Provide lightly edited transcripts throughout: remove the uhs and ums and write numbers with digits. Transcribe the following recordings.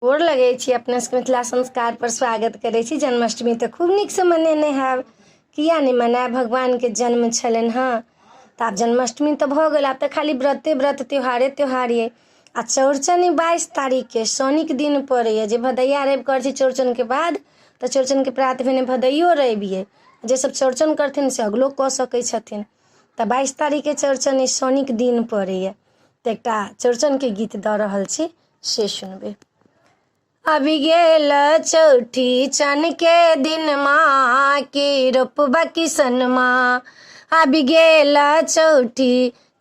गोर लगै छी अपने सबके मिथिला संस्कार पर स्वागत करै छी। जन्माष्टमी तऽ खूब नीकसँ मनेने हैब, किया नहि मनायब? भगवानके जन्म छलनि हँ। तऽ आब जन्माष्टमी तऽ भऽ गेल, आब तऽ खाली व्रत त्योहार ये। आ चौड़चन 22 तारीखके शनिक दिन पड़ैए, जे भदैया रवि करै छै चौड़चनके बाद, तऽ चौड़चनके प्रात भेने भदैयो रवि ये। जे सब चौड़चन करथिन से अगलो कऽ सकै छथिन। तऽ 22 तारीखके चौड़चन शनिक दिन पड़ैए। तऽ एकटा चौड़चनके गीत दऽ रहल छी, से सुनबै। अभी गेल चौठी चन के दिन माँ की रोपबा किसन माँ। अभी गेल चौठी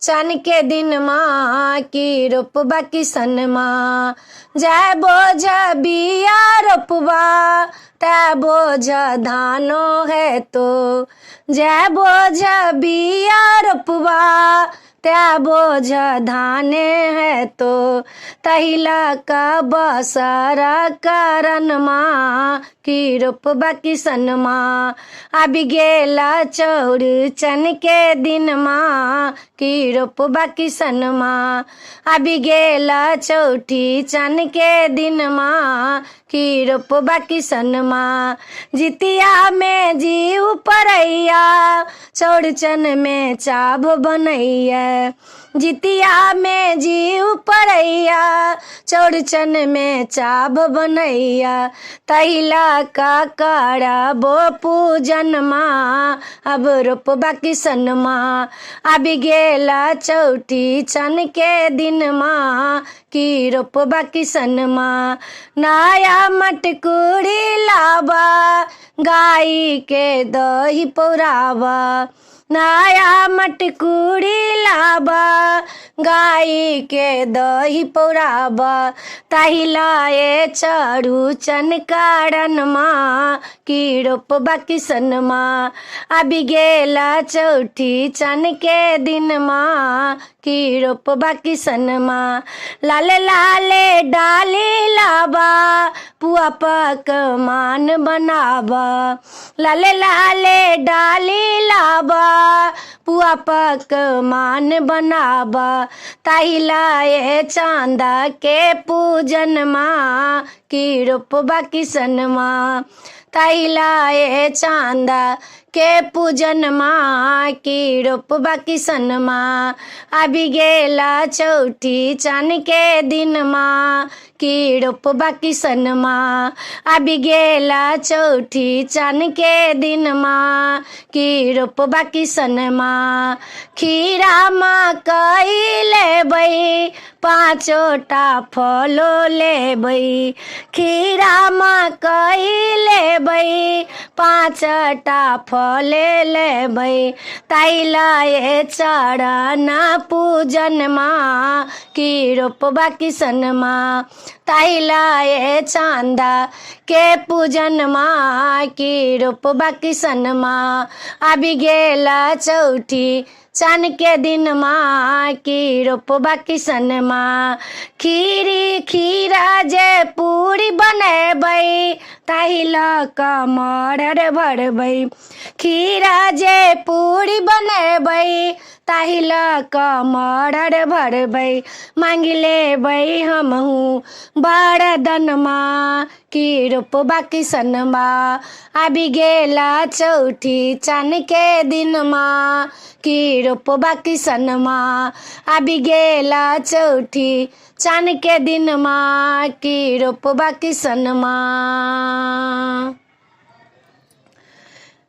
चन के दिन माँ की रोपबा किसन माँ। जय बोझ बिया रोपबा तै बोझ धानो है तो। जय बोझ बिया रोपबा तै बोझ धाने है तो। तहिला का बसरा करन माँ की रोपबा किसन माँ। अभी गेला चौड़चन के दिन माँ की रोपबा किसन माँ। अभी गेला चौठी चन के दिन माँ की रोपबा किसन माँ। जितिया में जीव परैया चौड़चन में चाभ बनैया। जितिया में जीव परैया चौड़चन में चाभ बनैया। तहिला का करबो पूजन माँ अब रोपबा किसन माँ। अभी गेला चौठी चन के दिन माँ की रोपबा किसन माँ। नया मटकुरी लाबा गाय के दही पौरावा। नया मटकुरी लाबा गाय के दही पौराबा। तहिला ये चौड़चन कारण माँ की रोपबा किसन माँ। अभी गेला चौठी चन के दिन माँ की रोपबा किसन माँ। लाले लाले डाली लाबा पुआ पकवान बनाबा। लाले लाले डाली लाबा पुआ पकवान बनाबा। तहिला ये चांदा के पूजन माँ की रोपबा किसन माँ। तहिला ये चांदा के पूजन माँ की रोपबा किसन माँ। अभी गेला चौठी चन के दिन माँ की रोपबा किसन माँ। अभी गेला चौठी चन के दिन माँ की रोपबा किसन माँ। खीरा मकई लेबै पाँचोटा फलो लेबै। खीरा मकई लेबै पाँचटा फल लेबै। तहिला ये चरण पूजन माँ की रोपबा किसन माँ। तहिला ये चांदा के पूजन माँ की रोपबा किसन माँ। अभी गेला चौठी चन के दिन माँ की रोपबा किसन माँ। खीरा जे पूरी बनेबै तहिला कमर भरबै। खीरा जे पूरी बनेबै तहिला कमर भरबै। मांग लेबै हमहूँ वरदान माँ की रोपबा किसन माँ। अभी गेला चौठी चन के दिन माँ की रोपबा किसन माँ। अभी गेला चौठी चन के दिन माँ की रोपबा किसन माँ।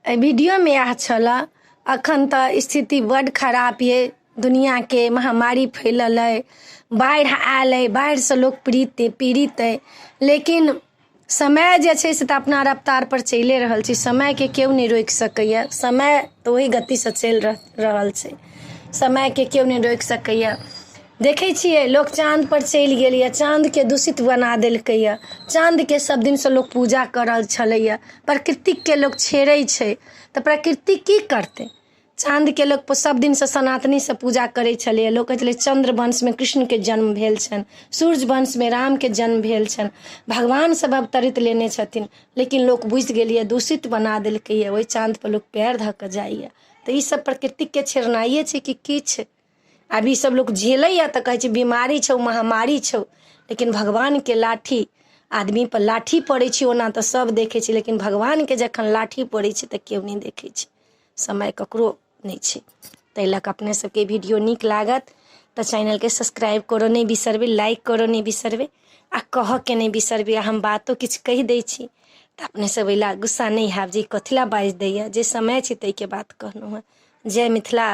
वीडियो में यह छला। अखन तऽ स्थिति बड खराब ये, दुनिया के महामारी फैलल है, बाढ़ि आयल है, बाढ़ि से लोग पीड़ित है। लेकिन समय जे छै से तऽ अपना रफ्तार पर चलिए रहल छै। समय के केओ नहीं रोकि सकैया। समय तऽ वही गति से चलि रहल छै। समय के केओ नहीं रोकि सकैया। देखे छियै लोग चांद पर चलि गेल या, चांद के दूषित बना देलकै या। चांद के सब दिन से लोग पूजा कर रहल छलैया। प्रकृतिक के लोग छेड़ै छै तऽ प्रकृति की करतै? चांद के लोग सब दिन से सनातनी से पूजा करे छले। लोग कहै छलै चंद्र वंश में कृष्ण के जन्म भेल छन, सूर्य वंश में राम के जन्म भेल छन, भगवान सब अवतरित लेने छथिन। लेकिन लोग बुझि गेलिए, दूषित बना देलकै। ओहि चांद पर लोग पैर धऽ कऽ जाइए। तऽ ई सब प्रकृतिक के छेड़नाइए छै कि की छै? आब ई सब लोग झेलैया तऽ कहै छै बीमारी छौ, महामारी छौ। लेकिन भगवान के लाठी आदमीपर लाठी पड़ै छै ओना तऽ सब देखै छै, लेकिन भगवानके जखन लाठी पड़ै छै तऽ केओ नहि देखै छै, समय ककरो नहि छै। ताहि लऽ कऽ अपने सबके वीडियो नीक लागत तऽ चैनलके सब्सक्राइब करऽ नहि बिसरबै, लाइक करऽ नहि बिसरबै आ कहऽके नहि बिसरबै। हम बातो किछु कहि दै छी तऽ अपने सब ओहि लए गुस्सा नहि हैब जे कथी लए बाजि दैए, जे समय छै ताहिके बात कहलहुँ हँ। जय मिथिला।